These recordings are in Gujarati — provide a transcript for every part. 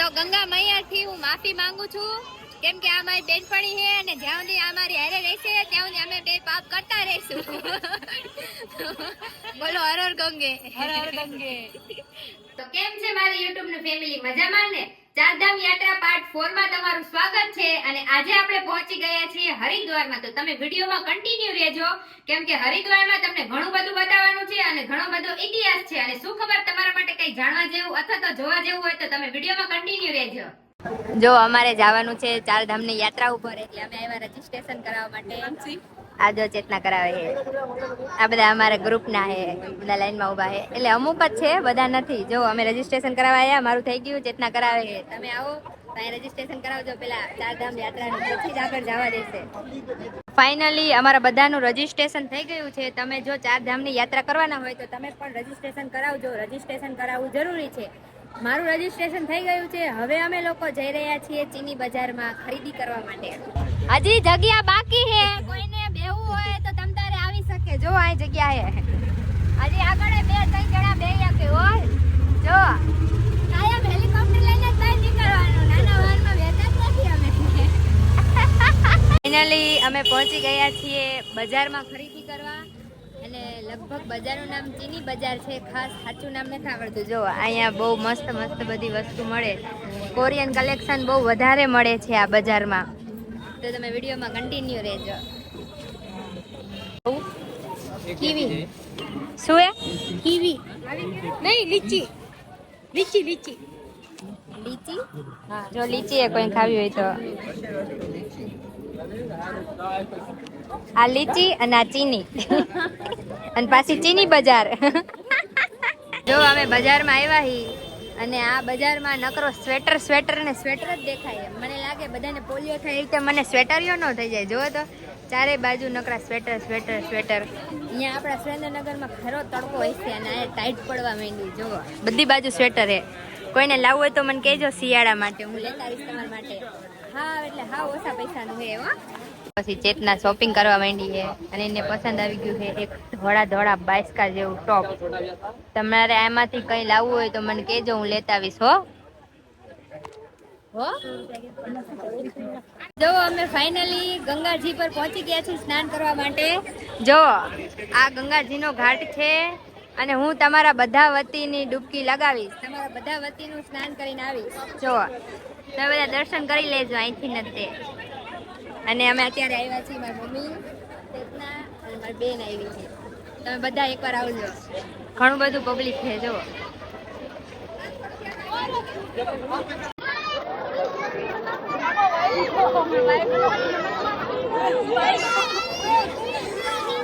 તો ગંગા મૈયાથી હું માફી માંગુ છું, કેમ કે આ મારી બેનપણી છે અને જ્યાં સુધી આ મારી હારે રહેશે ત્યાં સુધી અમે બે પાપ કરતા રહીશું. બોલો હર હર ગંગે. હર હર ગંગે. તો કેમ છે મારી YouTube ની ફેમિલી, મજામાં ને? ચારધામ યાત્રા પાર્ટ 4 માં તમારું સ્વાગત છે અને આજે આપણે પહોંચી ગયા છીએ હરિદ્વારમાં. તો તમે વિડીયોમાં કન્ટિન્યુ રહેજો, કેમ કે હરિદ્વારમાં તમને ઘણું બધું બતાવવાનું છે અને ઘણો બધો ઇતિહાસ છે અને શું ખબર તમારા માટે કંઈ જાણવા જેવું અથવા તો જોવા જેવું હોય તો તમે વિડીયોમાં કન્ટિન્યુ રહેજો. જો અમારે જવાનું છે ચારધામની યાત્રા ઉપર, એટલે અમે આવ્યા રજીસ્ટ્રેશન કરાવવા માટે. આ જો ચેતના કરાવે છે, આ બધા અમારા ગ્રુપના છે, બધા લાઈનમાં ઊભા છે, એટલે અમુક જ છે, બધા નથી. જો અમે રજીસ્ટ્રેશન કરાવવા આવ્યા, મારું થઈ ગયું, ચેતના કરાવે છે. તમે આવો ત્યાં રજીસ્ટ્રેશન કરાવજો પેલા ચારધામ યાત્રાનું, પછી જ આગળ જવા દેશે. ફાઇનલી અમારા બધાનું રજીસ્ટ્રેશન થઈ ગયું છે. તમે જો ચારધામની યાત્રા કરવાના હોય તો તમે પણ રજીસ્ટ્રેશન કરાવજો. રજીસ્ટ્રેશન કરાવવું જરૂરી છે. મારું રજીસ્ટ્રેશન થઈ ગયું છે. હવે અમે લોકો જઈ રહ્યા છીએ ચીની બજારમાં ખરીદી કરવા માટે. હજી જગ્યા બાકી છે, કોઈને બેહવું હોય તો તમ તારે આવી શકે. જો આ જગ્યા છે, હજી આગળ 2-3 જણા બેહી શકે હોય. જો કાયમ હેલિકોપ્ટર લઈને જ બહાર નીકળવાનું, નાના વાહનમાં બેઠા જ નથી અમે. ફાઇનલી અમે પહોંચી ગયા છીએ બજારમાં ખરીદી કરવા, અને લગભગ બજારનું નામ ચીની બજાર છે, ખાસ સાચું નામ નથી આવડતું. જો અહીંયા બહુ મસ્ત મસ્ત બધી વસ્તુ મળે, કોરિયન કલેક્શન બહુ વધારે મળે છે આ બજારમાં. તો તમે વિડીયોમાં કન્ટિન્યુ રહેજો. કીવી શું હે? કીવી નહીં, લીચી. લીચી લીચી લીચી. હા, જો લીચી એ કોઈ ખાવી હોય તો આ લીચી અને આ ચીની અને પાછી ચીની બજાર. જો અમે બજારમાં આવ્યા હી અને આ બજારમાં નકરો સ્વેટર ને સ્વેટર જ દેખાય. મને લાગે બધાને પોલિયો થાય એ રીતે મને સ્વેટરિયો ન થઈ જાય. જો તો ચારે બાજુ નકરા સ્વેટર. અહીંયા આપણા સુરેન્દ્રનગરમાં ખરો તડકો હોય છે અને આ ટાઈટ પડવા માંડ્યું. જો બધી બાજુ સ્વેટર હે. કોઈને લાવવું હોય તો મને કહેજો શિયાળા માટે, હું લેતા આવીશ તમારા માટે. હા, એટલે હા ઓછા પૈસાનું છે હો. પછી ચેતના શોપિંગ કરવા માંડી છે અને એને પસંદ આવી ગયું છે એક ધોળા બાઈસ્કા જેવું ટોપ. તમારે આમાંથી કઈ લાવવું હોય તો મને કહેજો, હું લેતા આવીશ હો. જો અમે ફાઇનલી ગંગાજી પર પહોંચી ગયા છીએ સ્નાન કરવા માટે. જો આ ગંગાજીનો ઘાટ છે અને હું તમારા બધા વતીની ડૂબકી લગાવીશ, તમારા બધા વતીનું સ્નાન કરીને આવીશ. જો તમે બધા દર્શન કરી લેજો, અહીંથી નથી. અને અમે અત્યારે આવ્યા છીએ, મારી મમ્મી, ચેતના અને મારી બેન આવી છે. તમે બધા એકવાર આવજો, ઘણું બધું પબ્લિક છે. જો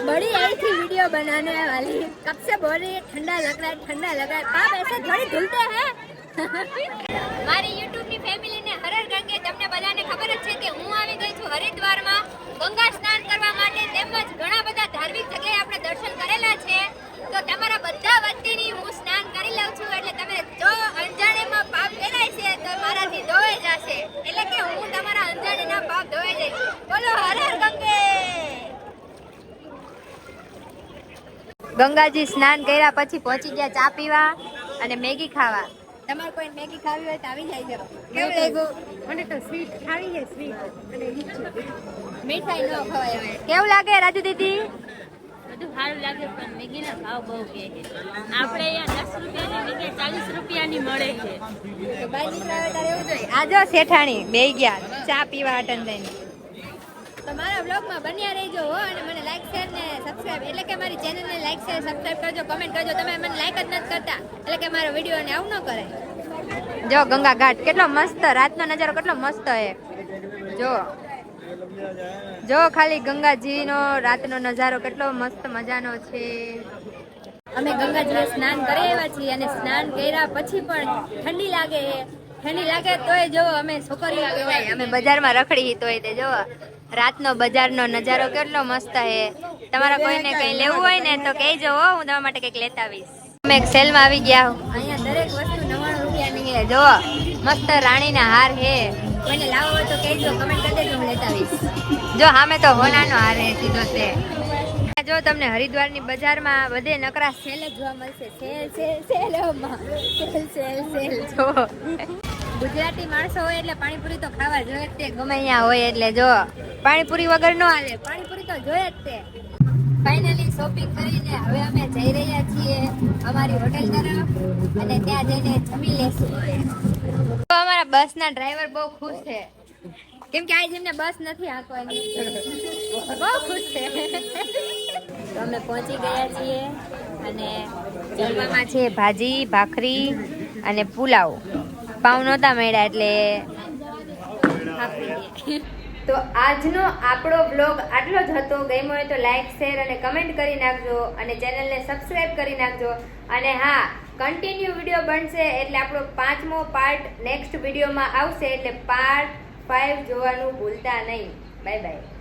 बड़ी आई थी वीडियो बनाने वाली, कब से बोल रही है ठंडा लग रहा है. पाप ऐसे थोड़ी धुलते हैं. મારી YouTube ની ફેમિલી ને હર હર ગંગે. તમને બધાને ખબર જ છે કે હું આવી ગઈ છું હરિદ્વારમાં ગંગા સ્નાન કરવા માટે, તેમજ ઘણા બધા ધાર્મિક જગ્યાએ આપણે દર્શન કરેલા છે. તો તમારા બધા વતીની હું સ્નાન કરી લઉં છું, એટલે તમે જો અંજાણેમાં પાપ કરાય છે તો મારાથી ધોવાઈ જશે. એટલે કે હું તમારા અંજાણેના પાપ ધોવાઈ જઈશ. બોલો હર હર ગંગે. ગંગાજી સ્નાન કર્યા પછી પહોંચી ગયા ચા પીવા અને મેગી ખાવા. તમારે કોઈ મેગી ખાવી હોય તો આવી જાય. કેવું લાગ્યું? મને તો સ્વીટ ખાવી છે, સ્વીટ અને મીઠાઈ ન ખવાય. કેવું લાગે રાજુ દીદી? બધું સારું લાગે, પણ મેગીના ભાવ બહુ કે છે. આપણે અહીંયા 10 રૂપિયાની મેગી 40 રૂપિયાની મળે છે. તો બાઈ દીકરા તારે એવું જોઈએ. આ જો શેઠાણી બેહી ગયા ચા પીવા અટન થઈને. તો મારા બ્લોગમાં બન્યા રહેજો હો, અને મને લાઈક શેર ને સબસ્ક્રાઇબ, એટલે કે મારી ચેનલને લાઈક શેર સબસ્ક્રાઇબ કરજો, કમેન્ટ કરજો. તમે મને લાઈક જ નથી કરતા, એટલે કે મારો વિડીયોને આવું ન કરે. જો ગંગા ઘાટ કેટલો મસ્ત, રાતનો નજારો કેટલો મસ્ત હે. જો ખાલી ગંગાજીનો રાતનો નજારો કેટલો મસ્ત મજાનો છે. અમે ગંગાજીમાં સ્નાન કરી આવ્યા છીએ અને સ્નાન કર્યા પછી પણ ઠંડી લાગે તોય જો અમે છોકરીઓ કહેવાય, અમે બજારમાં રખડી તોય તે જો રાતનો બજારનો નજારો કેટલો મસ્ત હે. તમારા કોઈને કઈ લેવું હોય ને તો કહેજો, હું તમારા માટે કઈક લેતા આવીશ. અમે એક સેલમાં આવી ગયા. અહીંયા દરેક વસ્તુ 99 રૂપિયાની છે. જો મસ્ત રાણીના હાર હે, કોઈને લાવવો હોય તો કહેજો, કમેન્ટ કરી દેજો, હું લેતા આવીશ. જો સામે તો હોનાનો હાર હે સીધો છે. જો તમને હરિદ્વારની બજારમાં બધે નકરા સેલ જ જોવા મળશે. સેલ જો ગુજરાતી માણસો હોય એટલે પાણીપુરી તો ખાવા જોઈએ જ તે, ગમે અહીંયા હોય એટલે. જો પાણીપુરી વગર ન હાલે, પાણીપુરી તો જોઈએ જ તે. ફાઇનલી શોપિંગ કરીને હવે અમે જઈ રહ્યા છીએ અમારી હોટેલ તરફ અને ત્યાં જઈને જમી લેશું. તો અમારા બસના ડ્રાઈવર બહુ ખુશ છે કેમ કે આજે એમને બસ નથી હાંકવાની. બહુ ખુશ છે. તો અમે પહોંચી ગયા છીએ અને જમવામાં છે ભાજી, ભાખરી અને પુલાવ. પાઉં નહોતા મળ્યા એટલે તો આજનો આપણો બ્લોગ આટલો જ હતો. ગમ્યો હોય તો લાઈક, શેર અને કમેન્ટ કરી નાખજો અને ચેનલને સબસ્ક્રાઇબ કરી નાખજો. અને હા, કન્ટિન્યુ વિડીયો બનશે એટલે આપણો 5મો પાર્ટ નેક્સ્ટ વિડીયોમાં આવશે એટલે પાર્ટ 5 જોવાનું ભૂલતા નહીં. Bye bye.